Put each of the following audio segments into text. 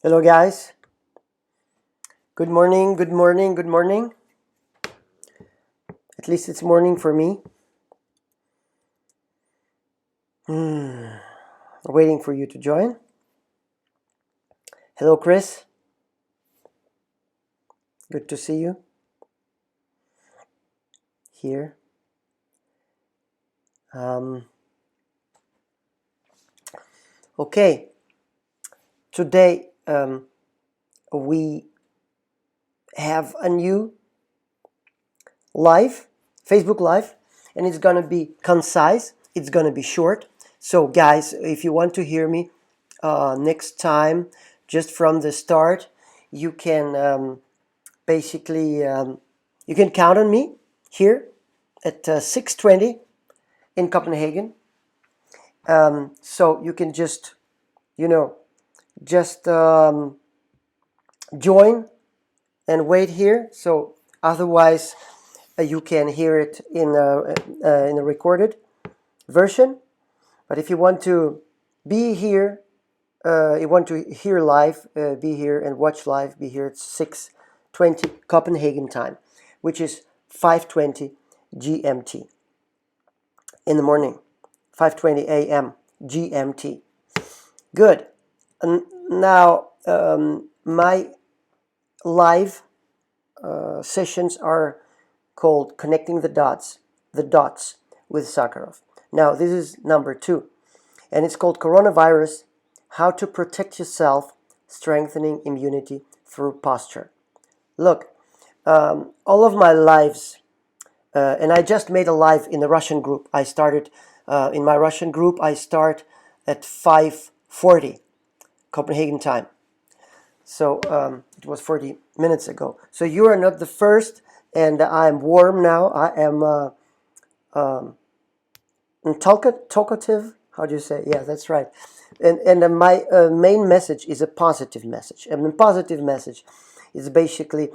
Hello guys. Good morning, good morning, good morning. At least it's morning for me. Waiting for you to join. Hello Chris. Good to see you here. Okay. Today we have a new live, Facebook Live, and it's gonna be concise. It's gonna be short. So guys, if you want to hear me next time, just from the start, you can basically you can count on me here at 6:20 in Copenhagen. So you can just just join and wait here. So otherwise you can hear it in a recorded version. But if you want to be here, you want to hear live, be here and watch live, be here at 6:20 Copenhagen time, which is 5:20 GMT in the morning, 5:20 a.m. GMT. Good. And now my live sessions are called Connecting the Dots with Sakharoff. Now this is number 2, and it's called Coronavirus: How to Protect Yourself, Strengthening Immunity Through Posture. Look, all of my lives, and I just made a live in the Russian group. I started in my Russian group. I start at 5:40 Copenhagen time. So it was 40 minutes ago. So you are not the first, and I'm warm now. I am talkative. How do you say? Yeah, that's right. And my main message is a positive message. And the positive message is basically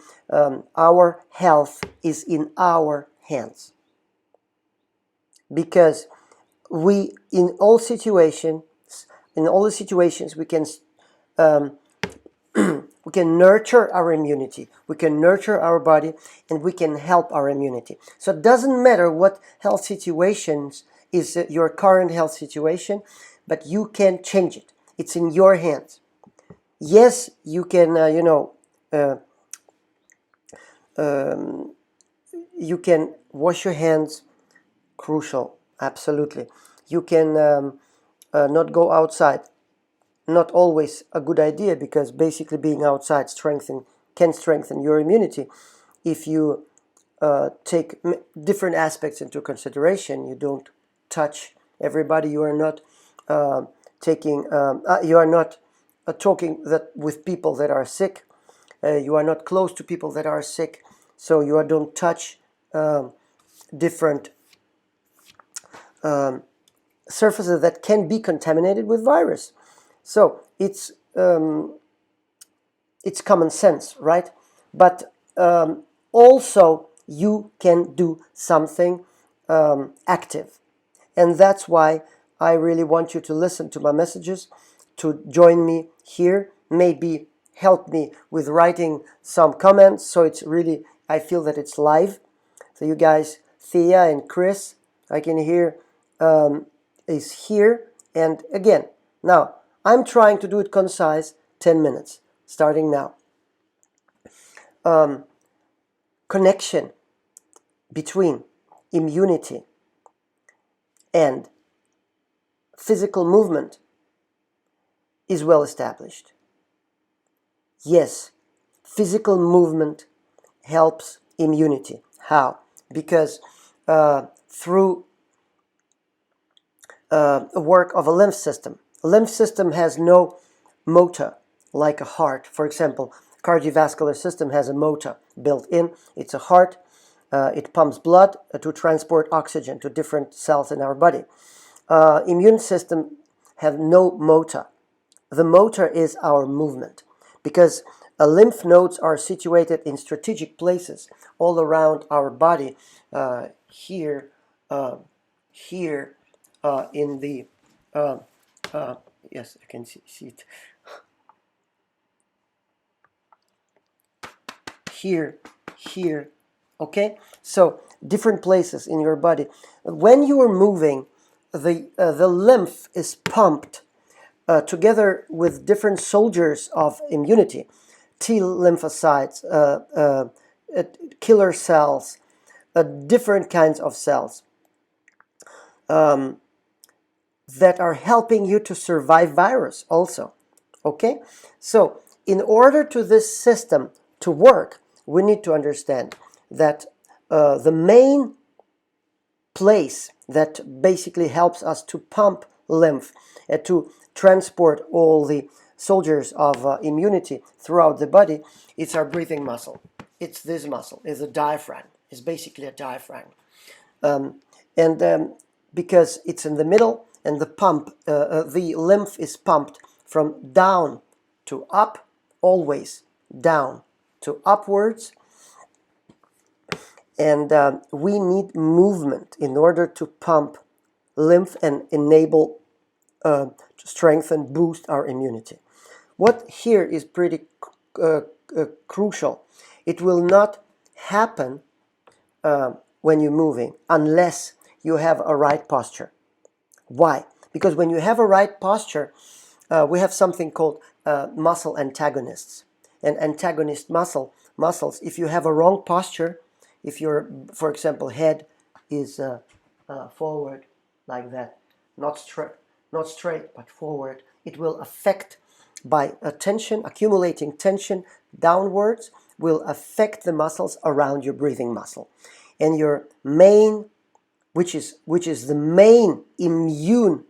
our health is in our hands, because we in all the situations we can we can nurture our immunity, we can nurture our body, and we can help our immunity. So it doesn't matter what health situations is your current health situation, but you can change it. It's in your hands. Yes, you can you can wash your hands. Crucial, absolutely. You can not go outside. Not always a good idea, because basically being outside can strengthen your immunity if you take different aspects into consideration. You don't touch everybody. You are not you are not talking with people that are sick. You are not close to people that are sick, so you don't touch different surfaces that can be contaminated with virus. So it's common sense, right? But also you can do something active, and that's why I really want you to listen to my messages, to join me here, maybe help me with writing some comments, so it's really, I feel that it's live. So you guys, Thea and Chris, I can hear is here. And again, now I'm trying to do it concise, 10 minutes, starting now. Connection between immunity and physical movement is well established. Yes, physical movement helps immunity. How? Because through work of a lymph system. A lymph system has no motor like a heart. For example, cardiovascular system has a motor built in. It's a heart. It pumps blood to transport oxygen to different cells in our body. Immune system have no motor. The motor is our movement, because lymph nodes are situated in strategic places all around our body. Here, here, in the yes, I can see it. here, here. Okay, so different places in your body. When you are moving, the lymph is pumped together with different soldiers of immunity, T lymphocytes, killer cells, different kinds of cells that are helping you to survive virus also. Okay, so in order to this system to work, we need to understand that the main place that basically helps us to pump lymph and to transport all the soldiers of immunity throughout the body, it's our breathing muscle. It's this muscle, it's a diaphragm. It's basically a diaphragm. And because it's in the middle, and the lymph is pumped from down to up, always down to upwards. And we need movement in order to pump lymph and enable to strengthen, boost our immunity. What here is pretty crucial. It will not happen when you're moving unless you have a right posture. Why? Because when you have a right posture, we have something called muscle antagonists. And antagonist muscles, if you have a wrong posture, if your, for example, head is forward like that, not straight, but forward, it will affect by tension, accumulating tension downwards, will affect the muscles around your breathing muscle. And your main, which is the main immune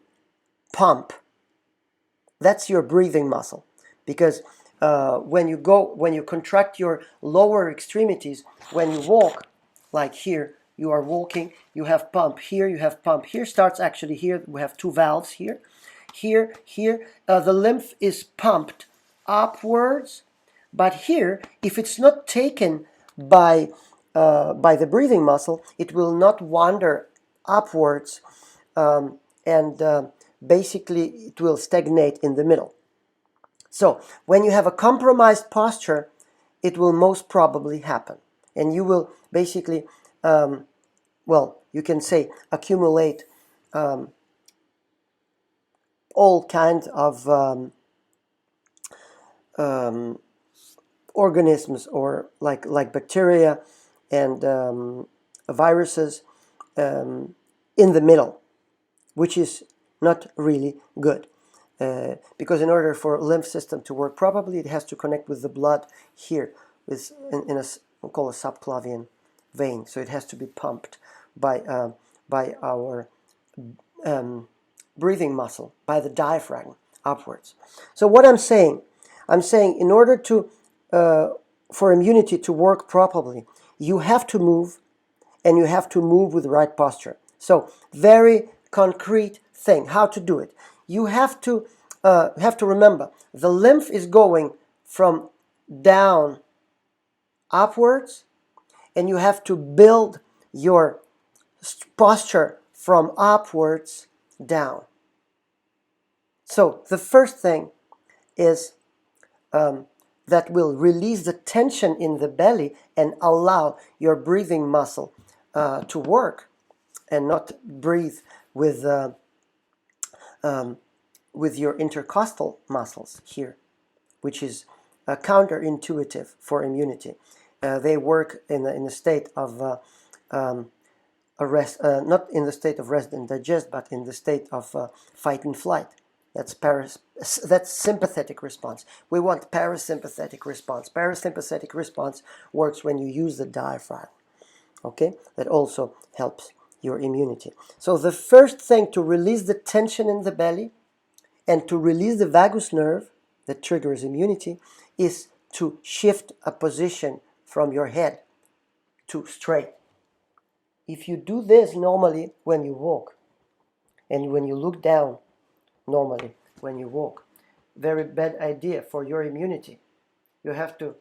pump, that's your breathing muscle. Because when you contract your lower extremities, when you walk, like here, you are walking, you have pump here, you have pump here, starts actually here, we have two valves here, here, the lymph is pumped upwards, but here, if it's not taken by the breathing muscle, it will not wander upwards, and basically it will stagnate in the middle. So when you have a compromised posture, it will most probably happen, and you will basically, well, you can say accumulate all kinds of organisms, or like bacteria and viruses in the middle, which is not really good. Because in order for a lymph system to work properly, it has to connect with the blood here, in a we'll call a subclavian vein. So it has to be pumped by our breathing muscle, by the diaphragm upwards. So what I'm saying in order to for immunity to work properly, you have to move, and you have to move with the right posture. So very concrete thing, how to do it. You have to remember, the lymph is going from down upwards, and you have to build your posture from upwards down. So the first thing is that will release the tension in the belly and allow your breathing muscle to work, and not breathe with your intercostal muscles here, which is counterintuitive for immunity. They work in a state of rest, not in the state of rest and digest, but in the state of fight and flight. That's sympathetic response. We want parasympathetic response. Parasympathetic response works when you use the diaphragm. Okay, that also helps your immunity. So the first thing to release the tension in the belly and to release the vagus nerve that triggers immunity is to shift a position from your head to straight. If you do this normally when you walk, and when you look down normally when you walk, very bad idea for your immunity. You have to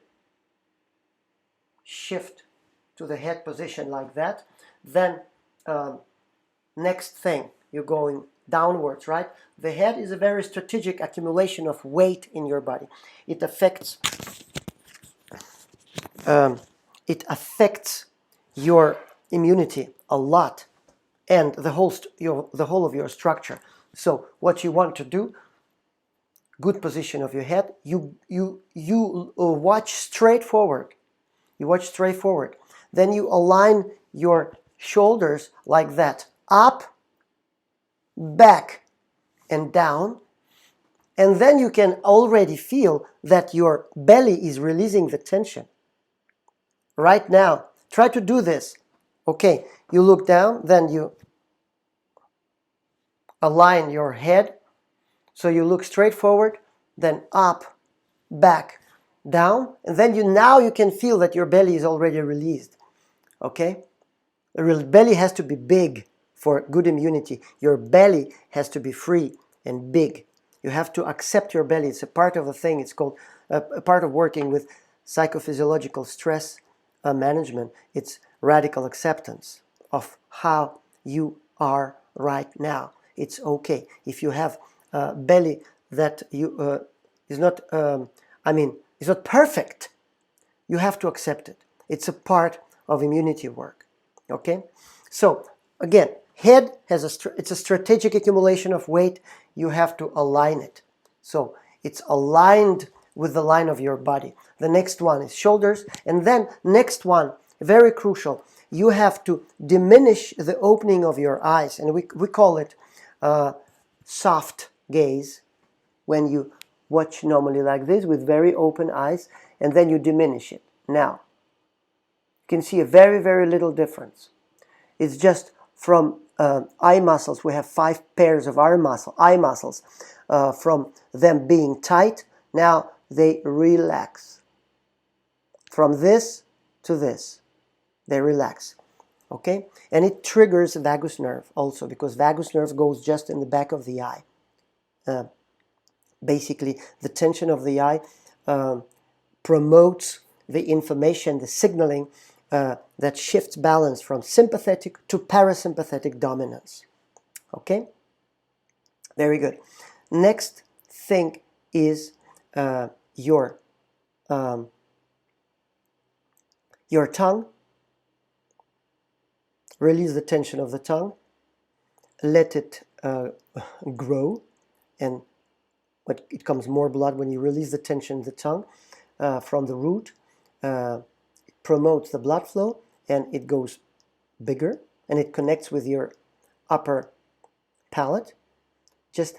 shift to the head position like that. Then next thing, you're going downwards, right? The head is a very strategic accumulation of weight in your body. It affects it affects your immunity a lot, and the whole of your structure. So what you want to do, good position of your head, you watch straight forward. You watch straight forward. Then you align your shoulders like that, up, back, and down. And then you can already feel that your belly is releasing the tension. Right now, try to do this. Okay, you look down, then you align your head. So you look straight forward, then up, back, down. And then now you can feel that your belly is already released. Okay? The belly has to be big for good immunity. Your belly has to be free and big. You have to accept your belly. It's a part of the thing. It's called a part of working with psychophysiological stress management. It's radical acceptance of how you are right now. It's okay. If you have a belly that is not, is not perfect, you have to accept it. It's a part of immunity work. Okay, so again, head has it's a strategic accumulation of weight. You have to align it. So it's aligned with the line of your body. The next one is shoulders, and then next one, very crucial, you have to diminish the opening of your eyes, and we call it soft gaze. When you watch normally like this with very open eyes, and then you diminish it. Now, you can see a very, very little difference. It's just from eye muscles. We have 5 pairs of eye muscles. From them being tight, now they relax. From this to this, they relax. Okay? And it triggers the vagus nerve also, because vagus nerve goes just in the back of the eye. Basically, the tension of the eye promotes the information, the signaling that shifts balance from sympathetic to parasympathetic dominance. Okay? Very good. Next thing is your tongue. Release the tension of the tongue. Let it grow, and it comes more blood when you release the tension in the tongue from the root. It promotes the blood flow, and it goes bigger, and it connects with your upper palate, just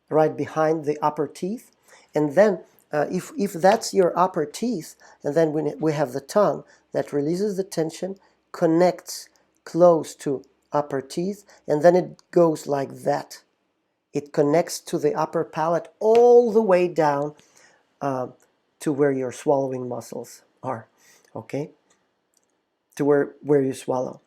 right behind the upper teeth. And then if that's your upper teeth, and then we have the tongue that releases the tension, connects close to upper teeth, and then it goes like that. It connects to the upper palate all the way down to where your swallowing muscles are. Okay? To where you swallow.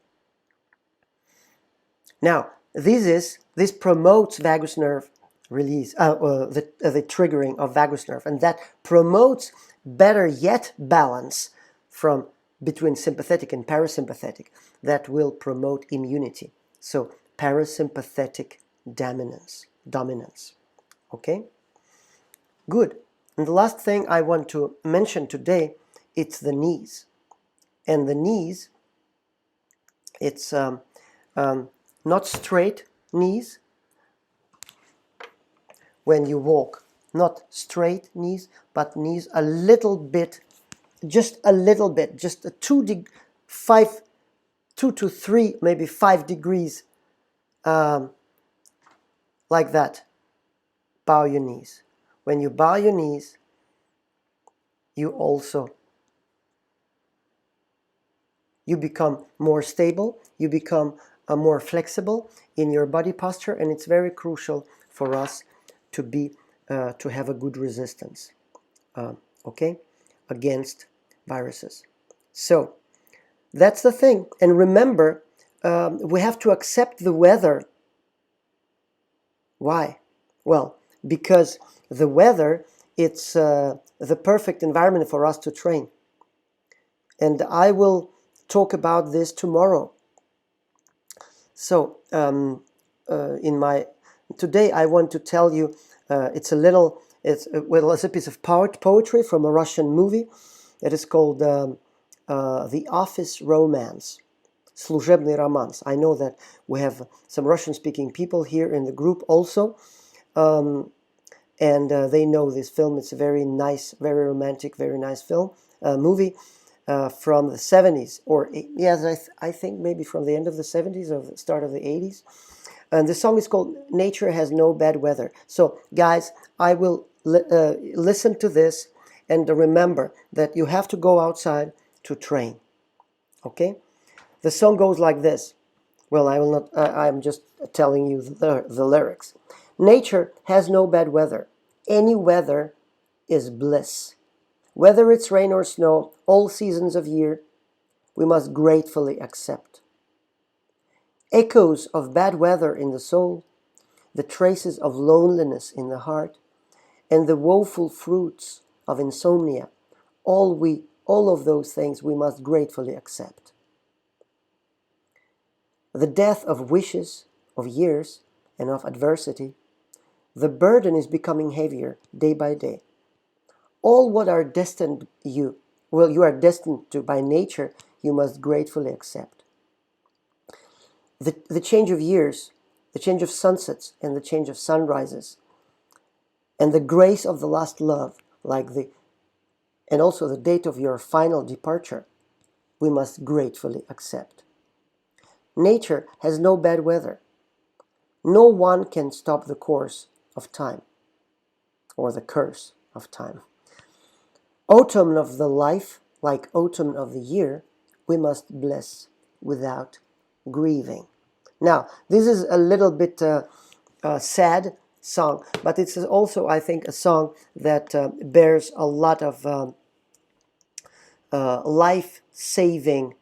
Now, this promotes vagus nerve release, the triggering of vagus nerve, and that promotes better yet balance from between sympathetic and parasympathetic. That will promote immunity. So parasympathetic dominance. Okay? Good. And the last thing I want to mention today, it's the knees. And the knees, it's not straight knees when you walk. Not straight knees, but knees a little bit, just a little bit, just a 2 to 3, maybe 5 degrees, like that. Bow your knees. When you bow your knees, you become more stable, you become more flexible in your body posture, and it's very crucial for us to have a good resistance, okay, against viruses. So that's the thing. And remember, we have to accept the weather. Why? Well, because the weather, it's the perfect environment for us to train. And I will talk about this tomorrow. So today I want to tell you, it's a piece of poetry from a Russian movie. It is called the office romance, служебный романс. I know that we have some Russian-speaking people here in the group also, and they know this film. It's a very nice, very romantic, very nice film, movie from the 70s, or yes, I think maybe from the end of the 70s or the start of the 80s. And the song is called Nature Has No Bad Weather. So, guys, I will listen to this, and remember that you have to go outside to train. Okay? The song goes like this. Well, I will not, I'm just telling you the lyrics. Nature has no bad weather. Any weather is bliss. Whether it's rain or snow, all seasons of year, we must gratefully accept. Echoes of bad weather in the soul, the traces of loneliness in the heart, and the woeful fruits of insomnia, all of those things we must gratefully accept. The death of wishes, of years, and of adversity, the burden is becoming heavier day by day. All what are destined you are destined to by nature, you must gratefully accept. The change of years, the change of sunsets, and the change of sunrises, and the grace of the last love, and also the date of your final departure, we must gratefully accept. Nature has no bad weather. No one can stop the course of time, or the curse of time. Autumn of the life, like autumn of the year, we must bless without grieving. Now, this is a little bit sad song, but it's also, I think, a song that bears a lot of life-saving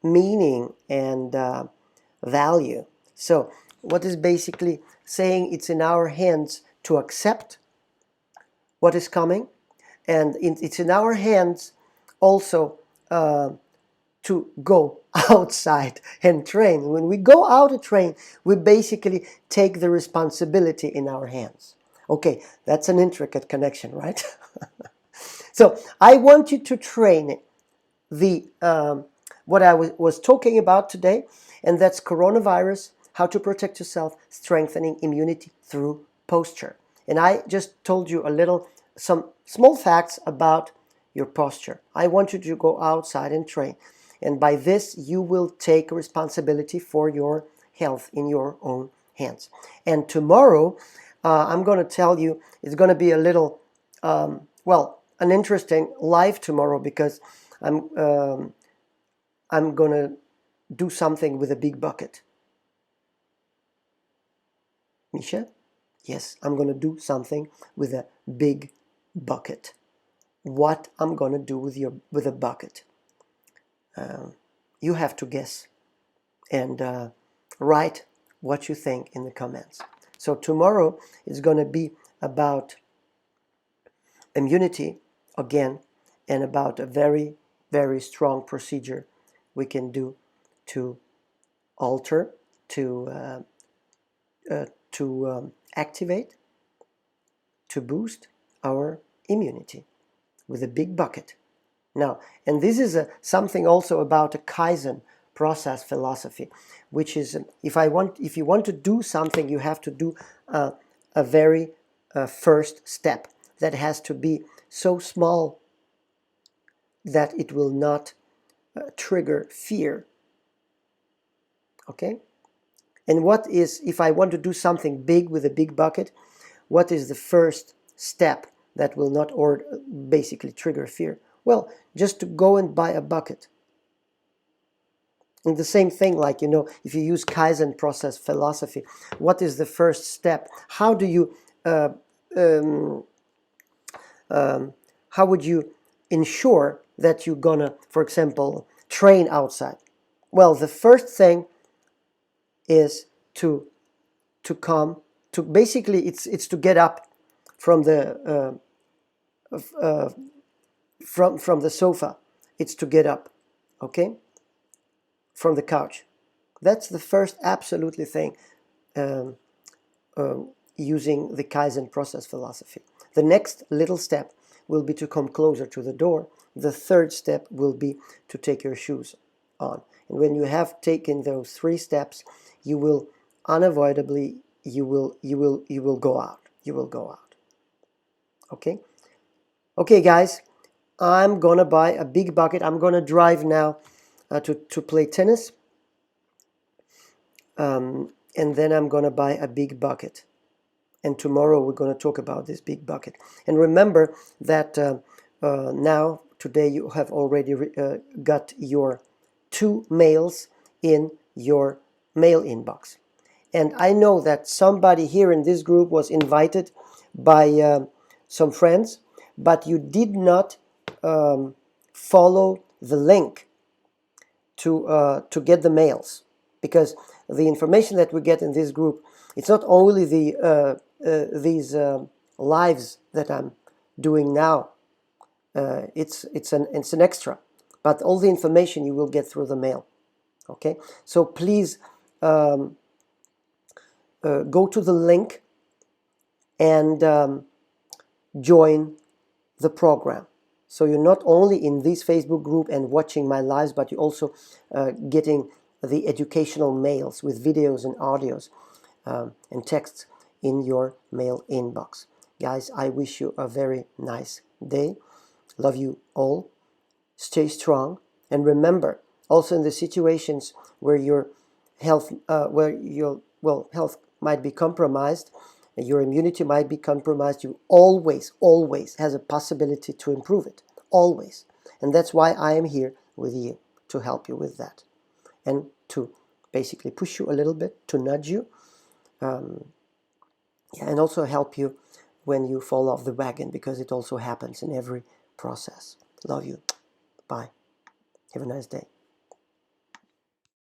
meaning and value. So, what is basically saying, it's in our hands to accept what is coming, and it's in our hands also to go outside and train. When we go out to train, we basically take the responsibility in our hands. Okay, that's an intricate connection, right? So I want you to train the what I was talking about today, and that's coronavirus, how to protect yourself, strengthening immunity through posture. And I just told you some small facts about your posture. I want you to go outside and train. And by this, you will take responsibility for your health in your own hands. And tomorrow, I'm going to tell you, it's going to be a little, an interesting live tomorrow, because I'm going to do something with a big bucket. Misha? Yes, I'm going to do something with a big bucket. What I'm going to do with a bucket? You have to guess and write what you think in the comments. So tomorrow is going to be about immunity again, and about a very, very strong procedure we can do to alter, to activate, to boost our immunity with a big bucket. Now, and this is something also about a Kaizen process philosophy, which is if you want to do something, you have to do a very first step that has to be so small that it will not trigger fear. Okay? And what is, if I want to do something big with a big bucket, what is the first step that will not basically trigger fear? Well, just to go and buy a bucket. And the same thing, like, if you use Kaizen process philosophy, what is the first step? How do you, how would you ensure that you're gonna, for example, train outside? Well, the first thing is to come to, basically it's to get up from the from the sofa. It's to get up, okay, from the couch. That's the first absolutely thing, using the Kaizen process philosophy. The next little step will be to come closer to the door. The third step will be to take your shoes on. And when you have taken those 3 steps, you will unavoidably, you will go out. You will go out. Okay? Okay, guys, I'm gonna buy a big bucket. I'm gonna drive now to play tennis. And then I'm gonna buy a big bucket. And tomorrow we're going to talk about this big bucket. And remember that now, today, you have already got your 2 mails in your mail inbox. And I know that somebody here in this group was invited by some friends, but you did not follow the link to get the mails, because the information that we get in this group, it's not only these lives that I'm doing now. It's an extra, but all the information you will get through the mail. Okay, so please go to the link and join the program. So you're not only in this Facebook group and watching my lives, but you're also getting the educational mails with videos and audios and texts in your mail inbox. Guys, I wish you a very nice day. Love you all. Stay strong. And remember, also in the situations where your health, health might be compromised, your immunity might be compromised, you always has a possibility to improve it. Always. And that's why I am here with you, to help you with that. And to basically push you a little bit, to nudge you. And also help you when you fall off the wagon, because it also happens in every process. Love you. Bye. Have a nice day.